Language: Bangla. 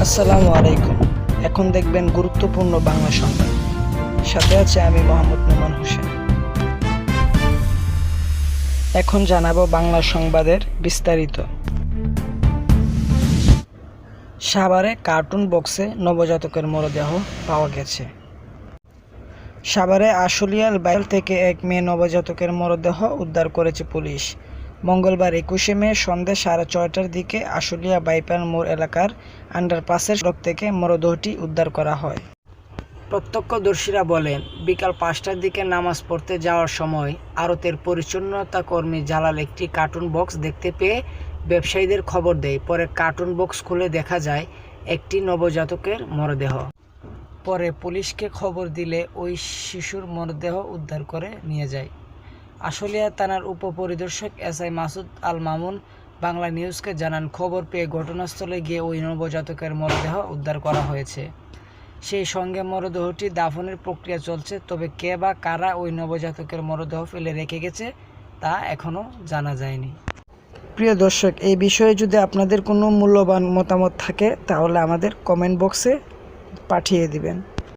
আসসালামু আলাইকুম। এখন দেখবেন গুরুত্বপূর্ণ বাংলা সংবাদ। সাথে আছে আমি মোহাম্মদ নোমান হোসেন। এখন জানাবো বাংলা সংবাদের বিস্তারিত। সাভারে কার্টুন বক্সে নবজাতকের মরদেহ পাওয়া গেছে। সাভারে আশুলিয়ার বাইল থেকে এক মেয়ে নবজাতকের মরদেহ উদ্ধার করেছে পুলিশ। মঙ্গলবার 21শে মে সন্ধ্যা 6:30টার দিকে আশুলিয়া বাইপাল মোড় এলাকার আন্ডারপাসের সড়ক থেকে মরদেহটি উদ্ধার করা হয়। প্রত্যক্ষদর্শীরা বলেন, বিকাল 5টার দিকে নামাজ পড়তে যাওয়ার সময় আড়তের পরিচ্ছন্নতা কর্মী জালাল একটি কার্টুন বক্স দেখতে পেয়ে ব্যবসায়ীদের খবর দেয়। পরে কার্টুন বক্স খুলে দেখা যায় একটি নবজাতকের মরদেহ। পরে পুলিশকে খবর দিলে ওই শিশুর মরদেহ উদ্ধার করে নিয়ে যায়। আশুলিয়া থানার উপপরিদর্শক এসআই মাসুদ আল মামুন বাংলা নিউজকে জানান, খবর পেয়ে ঘটনাস্থলে গিয়ে ওই নবজাতকের মরদেহ উদ্ধার করা হয়েছে। সেই সঙ্গে মরদেহটি দাফনের প্রক্রিয়া চলছে। তবে কে বা কারা ওই নবজাতকের মরদেহ ফেলে রেখে গেছে তা এখনও জানা যায়নি। প্রিয় দর্শক, এই বিষয়ে যদি আপনাদের কোনো মূল্যবান মতামত থাকে তাহলে আমাদের কমেন্ট বক্সে পাঠিয়ে দিবেন।